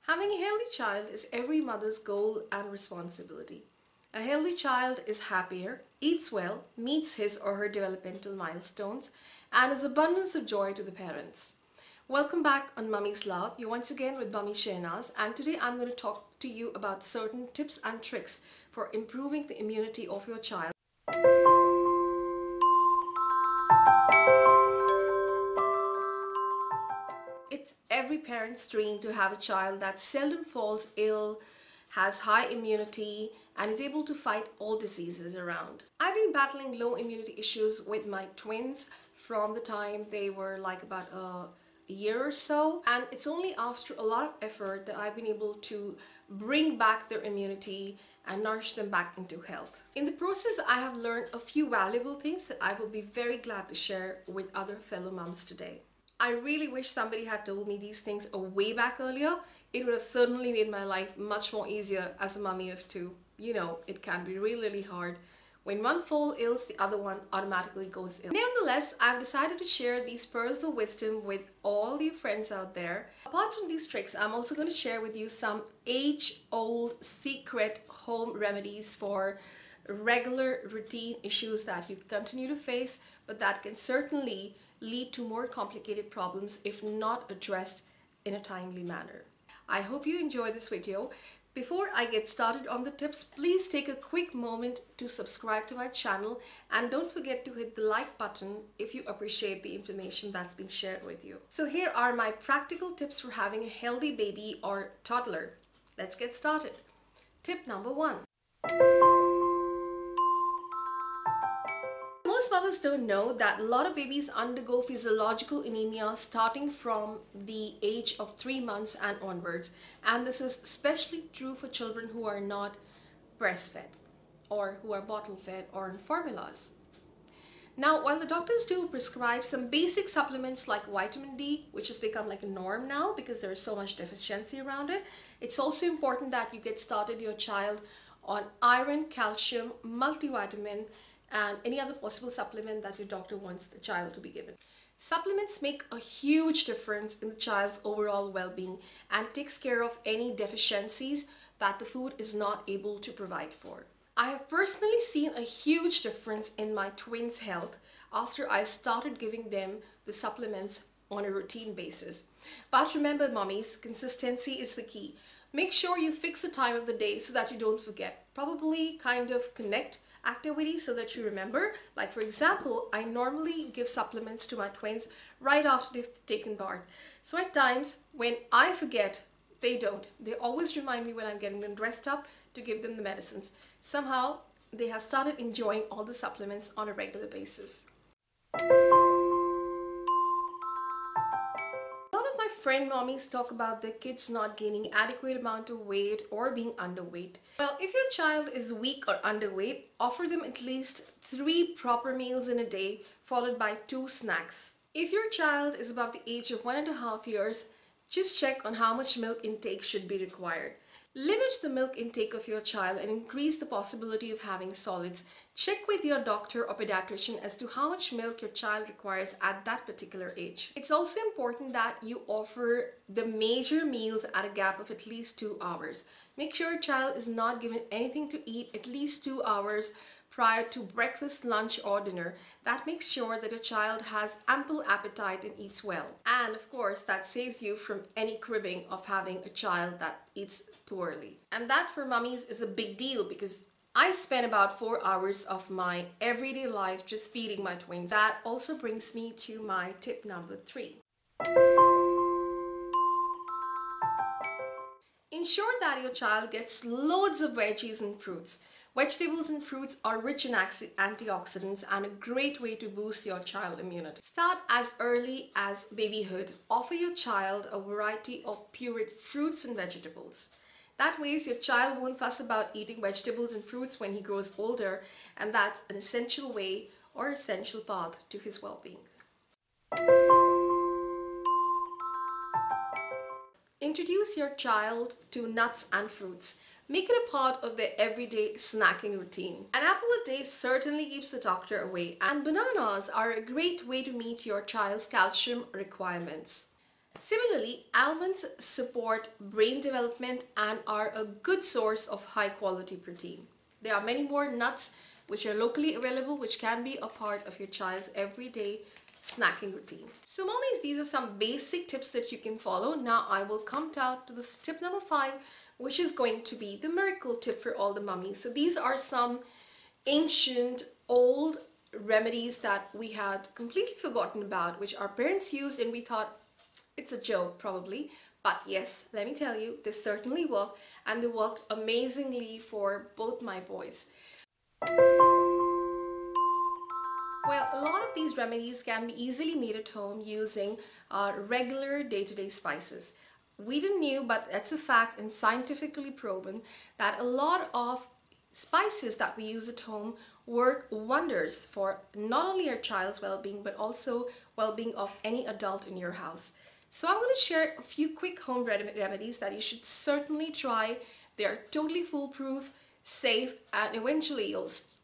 Having a healthy child is every mother's goal and responsibility. A healthy child is happier, eats well, meets his or her developmental milestones, and is abundance of joy to the parents. Welcome back on Mummy's Love. You're once again with Mummy Shahnaz, and today I'm going to talk to you about certain tips and tricks for improving the immunity of your child. It's every parent's dream to have a child that seldom falls ill, has high immunity, and is able to fight all diseases around. I've been battling low immunity issues with my twins from the time they were like about a year or so, and it's only after a lot of effort that I've been able to bring back their immunity and nourish them back into health. In the process, I have learned a few valuable things that I will be very glad to share with other fellow moms today. I really wish somebody had told me these things a way back earlier. It would have certainly made my life much more easier as a mummy of two. You know, it can be really hard. When one falls ill, the other one automatically goes ill. Nevertheless, I've decided to share these pearls of wisdom with all you friends out there. Apart from these tricks, I'm also going to share with you some age-old secret home remedies for regular routine issues that you continue to face, but that can certainly lead to more complicated problems if not addressed in a timely manner. I hope you enjoy this video. Before I get started on the tips, please take a quick moment to subscribe to my channel and don't forget to hit the like button if you appreciate the information that's been shared with you. So here are my practical tips for having a healthy baby or toddler. Let's get started. Tip number 1. Most mothers don't know that a lot of babies undergo physiological anemia starting from the age of 3 months and onwards, and this is especially true for children who are not breastfed or who are bottle fed or on formulas. Now, while the doctors do prescribe some basic supplements like vitamin D, which has become like a norm now because there is so much deficiency around it, it's also important that you get started your child on iron, calcium, multivitamin, and any other possible supplement that your doctor wants the child to be given. Supplements make a huge difference in the child's overall well-being and takes care of any deficiencies that the food is not able to provide for. I have personally seen a huge difference in my twins' health after I started giving them the supplements on a routine basis. But remember, mummies, consistency is the key. Make sure you fix a time of the day so that you don't forget. Probably kind of connect activities so that you remember. Like for example, I normally give supplements to my twins right after they've taken bath. So at times when I forget, they don't. They always remind me when I'm getting them dressed up to give them the medicines. Somehow they have started enjoying all the supplements on a regular basis. Friend mommies talk about their kids not gaining adequate amount of weight or being underweight. Well, if your child is weak or underweight, offer them at least 3 proper meals in a day followed by 2 snacks. If your child is above the age of 1.5 years, just check on how much milk intake should be required. Limit the milk intake of your child and increase the possibility of having solids. Check with your doctor or pediatrician as to how much milk your child requires at that particular age. It's also important that you offer the major meals at a gap of at least 2 hours. Make sure your child is not given anything to eat at least 2 hours prior to breakfast, lunch, or dinner. That makes sure that your child has ample appetite and eats well. And of course, that saves you from any cribbing of having a child that eats poorly. And that for mummies is a big deal because I spend about 4 hours of my everyday life just feeding my twins. That also brings me to my tip number 3. Ensure that your child gets loads of veggies and fruits. Vegetables and fruits are rich in antioxidants and a great way to boost your child's immunity. Start as early as babyhood. Offer your child a variety of pureed fruits and vegetables. That way, your child won't fuss about eating vegetables and fruits when he grows older, and that's an essential way or essential path to his well-being. Introduce your child to nuts and fruits. Make it a part of their everyday snacking routine. An apple a day certainly keeps the doctor away, and bananas are a great way to meet your child's calcium requirements. Similarly, almonds support brain development and are a good source of high quality protein. There are many more nuts which are locally available, which can be a part of your child's everyday snacking routine. So mommies, these are some basic tips that you can follow. Now I will come down to this tip number 5, which is going to be the miracle tip for all the mummies. So these are some ancient old remedies that we had completely forgotten about, which our parents used and we thought it's a joke probably. But yes, let me tell you, they certainly work, and they worked amazingly for both my boys. Well, a lot of these remedies can be easily made at home using regular day-to-day spices. We didn't know, but that's a fact and scientifically proven that a lot of spices that we use at home work wonders for not only your child's well-being but also well-being of any adult in your house. So I'm going to share a few quick home remedies that you should certainly try. They are totally foolproof, safe, and eventually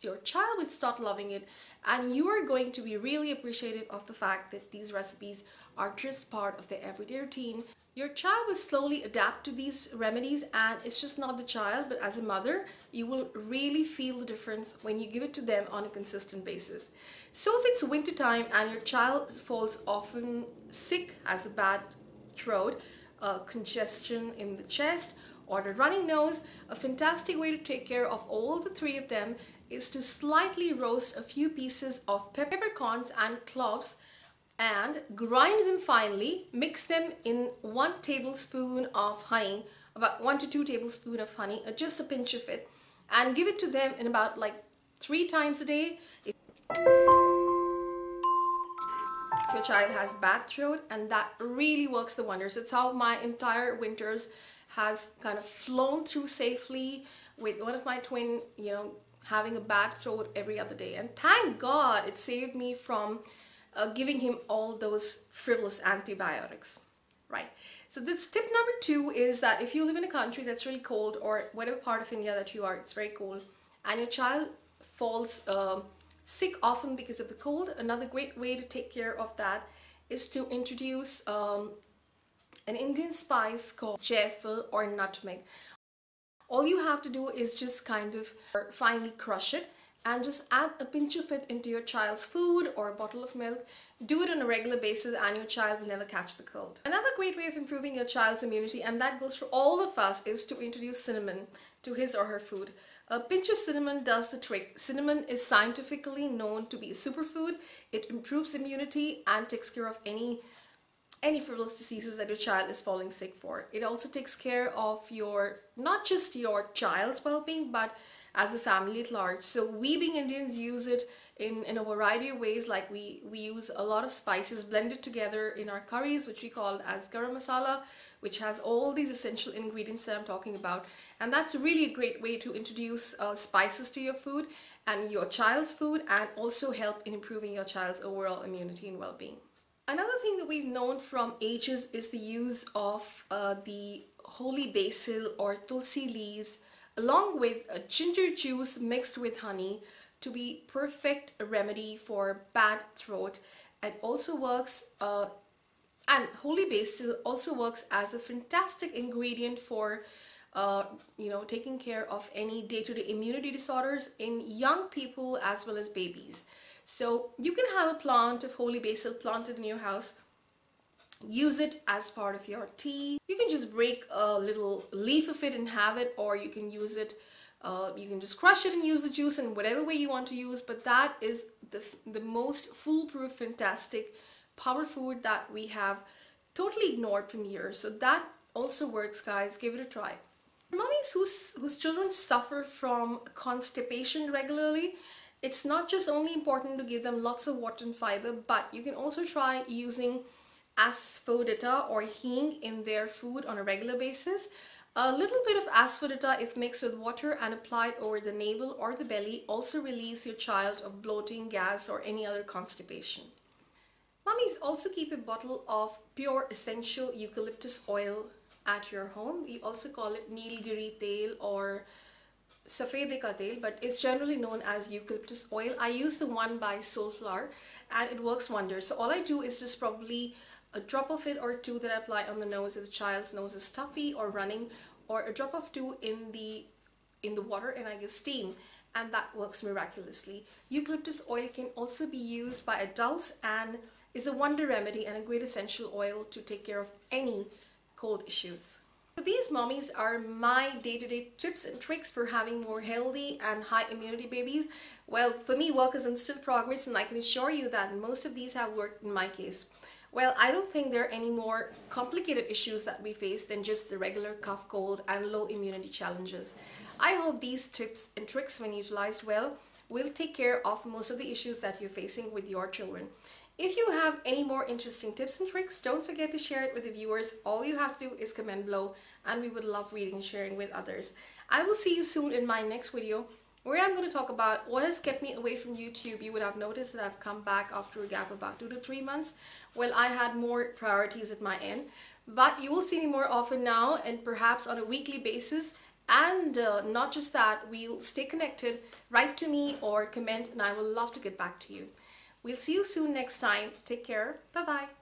your child will start loving it, and you are going to be really appreciative of the fact that these recipes are just part of their everyday routine. Your child will slowly adapt to these remedies, and it's just not the child, but as a mother, you will really feel the difference when you give it to them on a consistent basis. So if it's winter time and your child falls often sick, has a bad throat, congestion in the chest, or the running nose, a fantastic way to take care of all the three of them is to slightly roast a few pieces of peppercorns and cloves and grind them finely. Mix them in 1 tablespoon of honey, about 1 to 2 tablespoons of honey, just a pinch of it, and give it to them in about like 3 times a day. If your child has bad throat, and that really works the wonders. It's how my entire winters has kind of flown through safely, with one of my twin, having a bad throat every other day. And thank God it saved me from giving him all those frivolous antibiotics, right? So this tip number 2 is that if you live in a country that's really cold, or whatever part of India that you are, it's very cold, and your child falls sick often because of the cold, another great way to take care of that is to introduce an Indian spice called jaifal or nutmeg. All you have to do is just kind of finely crush it and just add a pinch of it into your child's food or a bottle of milk. Do it on a regular basis and your child will never catch the cold. Another great way of improving your child's immunity, and that goes for all of us, is to introduce cinnamon to his or her food. A pinch of cinnamon does the trick. Cinnamon is scientifically known to be a superfood. It improves immunity and takes care of any frivolous diseases that your child is falling sick for. It also takes care of not just your child's well-being, but as a family at large. So we being Indians use it in a variety of ways. Like we use a lot of spices blended together in our curries, which we call as garam masala, which has all these essential ingredients that I'm talking about. And that's really a great way to introduce spices to your food and your child's food, and also help in improving your child's overall immunity and well-being. Another thing that we've known from ages is the use of the holy basil or tulsi leaves along with ginger juice mixed with honey to be perfect remedy for bad throat. It also works, and holy basil also works as a fantastic ingredient for taking care of any day-to-day immunity disorders in young people as well as babies. So you can have a plant of holy basil planted in your house. Use it as part of your tea. You can just break a little leaf of it and have it, or you can use it, you can just crush it and use the juice in whatever way you want to use. But that is the most foolproof, fantastic power food that we have totally ignored from years. So that also works, guys. Give it a try. Mummies whose children suffer from constipation regularly, it's not just only important to give them lots of water and fiber, but you can also try using asafoetida or hing in their food on a regular basis. A little bit of asafoetida, if mixed with water and applied over the navel or the belly, also relieves your child of bloating, gas, or any other constipation. Mummies, also keep a bottle of pure essential eucalyptus oil at your home. We also call it Nilgiri tel or Safed ka tel, but it's generally known as eucalyptus oil. I use the one by Soulflower and it works wonders. So all I do is just probably a drop of it or two that I apply on the nose if the child's nose is stuffy or running, or a drop of two in the water and I get steam, and that works miraculously. Eucalyptus oil can also be used by adults and is a wonder remedy and a great essential oil to take care of any cold issues. So these mummies are my day-to-day tips and tricks for having more healthy and high immunity babies. Well, for me, work is in still progress, and I can assure you that most of these have worked in my case. Well, I don't think there are any more complicated issues that we face than just the regular cough, cold, and low immunity challenges. I hope these tips and tricks, when utilized well, will take care of most of the issues that you're facing with your children. If you have any more interesting tips and tricks, don't forget to share it with the viewers. All you have to do is comment below, and we would love reading and sharing with others. I will see you soon in my next video, where I'm going to talk about what has kept me away from YouTube. You would have noticed that I've come back after a gap of about 2 to 3 months. Well, I had more priorities at my end, but you will see me more often now, and perhaps on a weekly basis. And not just that, we'll stay connected. Write to me or comment, and I will love to get back to you. We'll see you soon next time. Take care. Bye-bye.